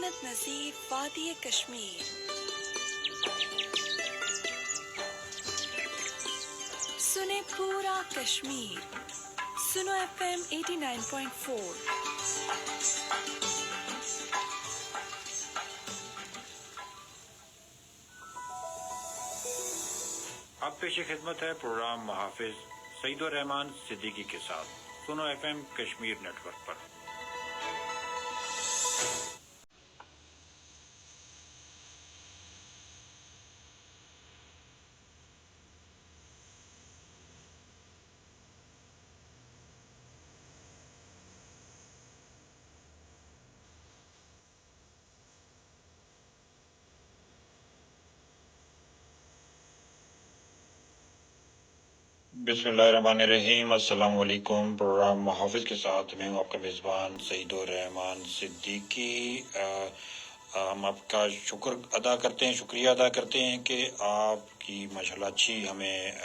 मोहम्मद नजीर वादी कश्मीर। सुने पूरा कश्मीर, सुनो FM 89.4। अब पेश खिदमत है प्रोग्राम मुहाफिज सईद उर रहमान सिद्दीकी के साथ सुनो FM कश्मीर नेटवर्क पर। बिस्मिल्लाहिर्रहमानिर्रहीम, अस्सलाम वालेकुम। प्रोग्राम मुहाफिज के साथ मैं हूँ आपका मेज़बान सईद उर रहमान सिद्दीकी। हम आपका शुक्रिया अदा करते हैं कि आपकी माशाल्लाह अच्छी हमें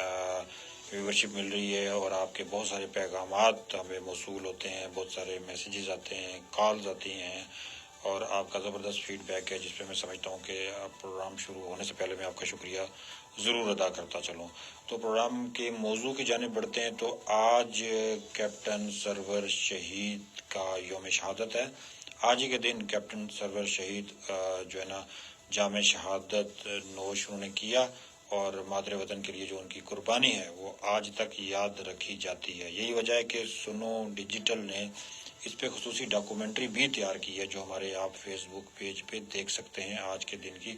व्यूवरशिप मिल रही है और आपके बहुत सारे पैगामात हमें मौसूल होते हैं, बहुत सारे मैसेजेस आते हैं, कॉल्स आती हैं और आपका ज़बरदस्त फीडबैक है जिस पे मैं समझता हूँ कि प्रोग्राम शुरू होने से पहले मैं आपका शुक्रिया ज़रूर अदा करता चलूँ। तो प्रोग्राम के मौजू की जानिब बढ़ते हैं। तो आज कैप्टन सरवर शहीद का यौम शहादत है। आज ही के दिन कैप्टन सरवर शहीद जो है ना जाम शहादत नोश उन्होंने किया और मादरे वतन के लिए जो उनकी कुर्बानी है वो आज तक याद रखी जाती है। यही वजह है कि सुनो डिजिटल ने इस पे खुसूसी डॉक्यूमेंट्री भी तैयार की है जो हमारे आप फेसबुक पेज पे देख सकते हैं आज के दिन की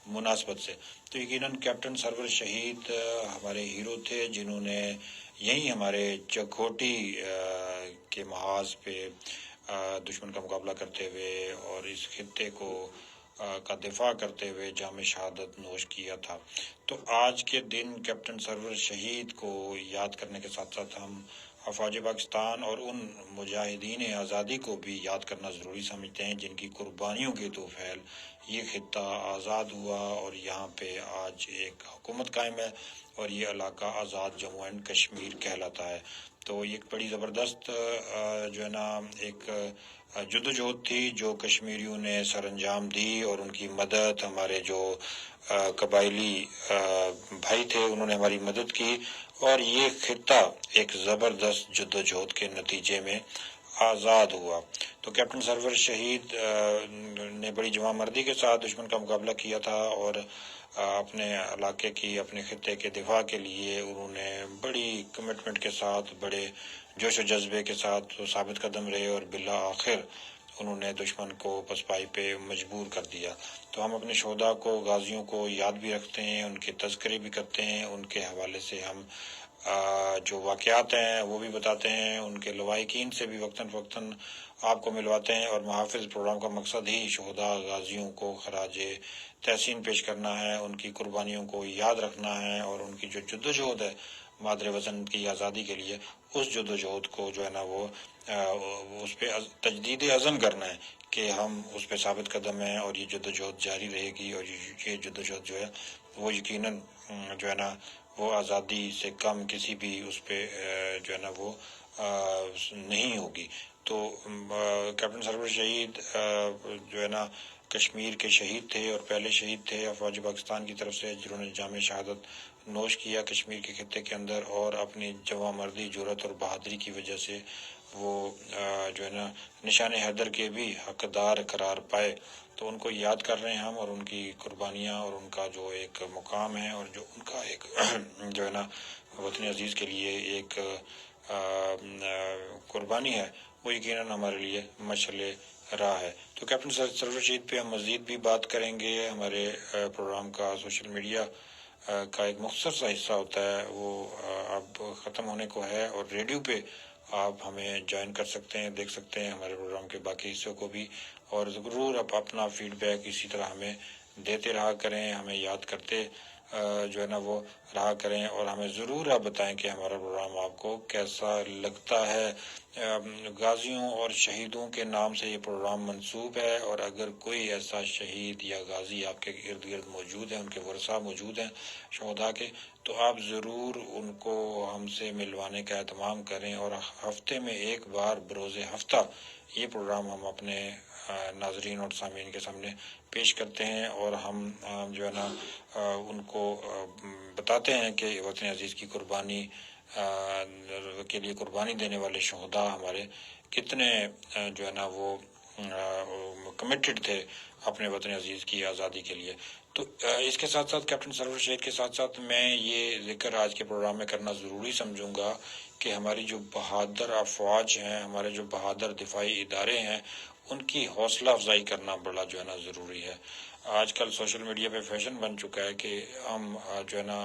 मुनासबत से। तो यकीनन कैप्टन सरवर शहीद हमारे हीरो थे जिन्होंने यहीं हमारे चकोटी के महाज पे दुश्मन का मुकाबला करते हुए और इस खित्ते को का दिफा करते हुए जाम शहादत नोश किया था। तो आज के दिन कैप्टन सरवर शहीद को याद करने के साथ साथ हम अफवाज पाकिस्तान और उन मुजाहिदीन आज़ादी को भी याद करना ज़रूरी समझते हैं जिनकी कुर्बानियों के तोफ़ैल ये खित्ता आज़ाद हुआ और यहाँ पे आज एक हुकूमत कायम है और ये इलाका आज़ाद जम्मू एंड कश्मीर कहलाता है। तो ये एक बड़ी ज़बरदस्त जो है ना एक जद्दोजहद थी जो कश्मीरियों ने सर अंजाम दी और उनकी मदद हमारे जो कबायली भाई थे उन्होंने हमारी मदद की और ये खित्ता एक ज़बरदस्त जद्दोजहद के नतीजे में आज़ाद हुआ। तो कैप्टन सरवर शहीद ने बड़ी जवामर्दी के साथ दुश्मन का मुकाबला किया था और अपने इलाके की अपने खित्ते के दिफा के लिए उन्होंने बड़ी कमिटमेंट के साथ बड़े जोश व जज्बे के साथ साबित कदम रहे और बिला आखिर उन्होंने दुश्मन को पसपाई पे मजबूर कर दिया। तो हम अपने शोधा को गाजियों को याद भी रखते हैं, उनके तज़किरे भी करते हैं, उनके हवाले से हम जो वाक़यात हैं वो भी बताते हैं, उनके लवाहिकीन से भी वक्तन फ़वक्तन आपको मिलवाते हैं और मुहाफ़िज़ प्रोग्राम का मकसद ही शोहदा गाजियों को खराज तहसीन पेश करना है, उनकी कुर्बानियों को याद रखना है और उनकी जो जद्दोजहद है मादरे वतन की आज़ादी के लिए उस जद्दोजहद को जो है ना वो उस पर तजदीद अज़म करना है कि हम उस पर साबित कदम हैं और ये जद्दोजहद जारी रहेगी और ये जद्दोजहद जो है वो यकीनन जो है ना वो आज़ादी से कम किसी भी उस पर जो है ना वो नहीं होगी। तो कैप्टन सरवर शहीद जो है ना कश्मीर के शहीद थे और पहले शहीद थे अफवाज पाकिस्तान की तरफ से जिन्होंने जाम शहादत नोश किया कश्मीर के खित्ते के अंदर और अपनी जवामर्दी जुर्रत और बहादुरी की वजह से वो जो है ना निशान हैदर के भी हकदार करार पाए। तो उनको याद कर रहे हैं हम और उनकी कुर्बानियाँ और उनका जो एक मुकाम है और जो उनका एक जो है ना वतन अजीज़ के लिए एक कुर्बानी है वो यकीनन हमारे लिए मशअले राह है। तो कैप्टन सरवर शहीद पे हम मज़ीद भी बात करेंगे। हमारे प्रोग्राम का सोशल मीडिया का एक मुख्तसर सा हिस्सा होता है वो अब ख़त्म होने को है और रेडियो पे आप हमें ज्वाइन कर सकते हैं, देख सकते हैं हमारे प्रोग्राम के बाकी हिस्सों को भी और ज़रूर आप अपना फीडबैक इसी तरह हमें देते रहा करें, हमें याद करते जो है ना वो रहा करें और हमें ज़रूर आप बताएं कि हमारा प्रोग्राम आपको कैसा लगता है। गाजियों और शहीदों के नाम से ये प्रोग्राम मंसूब है और अगर कोई ऐसा शहीद या गाजी आपके इर्द गिर्द मौजूद है, उनके वर्सा मौजूद हैं शोहदा के, तो आप ज़रूर उनको हमसे मिलवाने का एहतमाम करें और हफ्ते में एक बार बरोज़ हफ्ता ये प्रोग्राम हम अपने ناظرین اور سامعین کے سامنے پیش کرتے ہیں، اور ہم جو ہے نا ان کو بتاتے ہیں کہ وطن عزیز کی قربانی کے لیے قربانی دینے والے شہداء ہمارے کتنے جو ہے نا وہ کمیٹڈ تھے اپنے وطن عزیز کی آزادی کے لیے۔ تو اس کے ساتھ ساتھ کیپٹن سرور شہید کے ساتھ ساتھ میں یہ ذکر آج کے پروگرام میں کرنا ضروری سمجھوں گا کہ ہماری جو بہادر افواج ہیں، ہمارے جو بہادر دفاعی ادارے ہیں، ان کی حوصلہ افزائی کرنا بڑا جو ہے نا ضروری ہے۔ آج کل سوشل میڈیا پہ فیشن بن چکا ہے کہ ہم جو ہے نا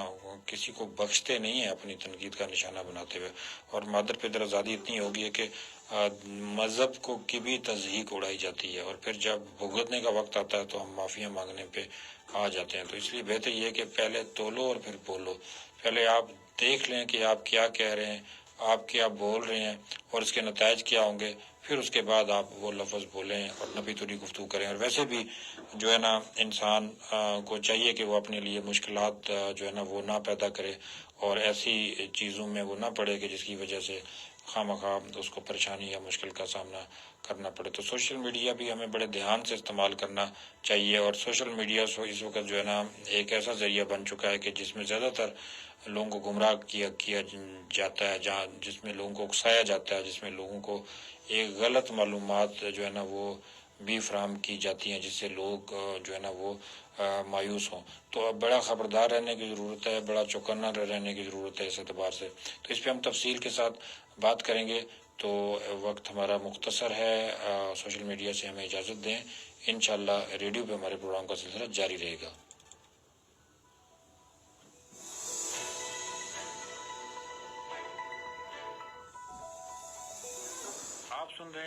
کسی کو بخشتے نہیں ہیں اپنی تنقید کا نشانہ بناتے ہوئے، اور مادر پدر آزادی اتنی ہوگی ہے کہ مذہب کو کی بھی تضحیک اڑائی جاتی ہے، اور پھر جب بھگتنے کا وقت آتا ہے تو ہم معافیاں مانگنے پہ آ جاتے ہیں۔ تو اس لیے بہتر یہ ہے کہ پہلے تولو اور پھر بولو، پہلے آپ دیکھ لیں کہ آپ کیا کہہ رہے ہیں، آپ کیا بول رہے ہیں اور اس کے نتائج کیا ہوں گے، پھر اس کے بعد آپ وہ لفظ بولیں اور نبی توری گفتگو کریں۔ اور ویسے بھی جو ہے نا انسان کو چاہیے کہ وہ اپنے لیے مشکلات جو ہے نا وہ نہ پیدا کرے، اور ایسی چیزوں میں وہ نہ پڑے کہ جس کی وجہ سے خواہ مخواہ اس کو پریشانی یا مشکل کا سامنا کرنا پڑے۔ تو سوشل میڈیا بھی ہمیں بڑے دھیان سے استعمال کرنا چاہیے، اور سوشل میڈیا اس وقت جو ہے نا ایک ایسا ذریعہ بن چکا ہے کہ جس میں زیادہ تر لوگوں کو گمراہ کیا جاتا ہے، جس میں لوگوں کو اکسایا جاتا ہے، جس میں لوگوں کو ایک غلط معلومات جو ہے نا وہ بھی فراہم کی جاتی ہیں، جس سے لوگ جو ہے نا وہ مایوس ہوں۔ تو اب بڑا خبردار رہنے کی ضرورت ہے، بڑا چوکنا رہنے کی ضرورت ہے اس اعتبار سے۔ تو اس پہ ہم تفصیل کے ساتھ بات کریں گے۔ تو وقت ہمارا مختصر ہے، سوشل میڈیا سے ہمیں اجازت دیں، انشاءاللہ ریڈیو پہ ہمارے پروگرام کا سلسلہ جاری رہے گا۔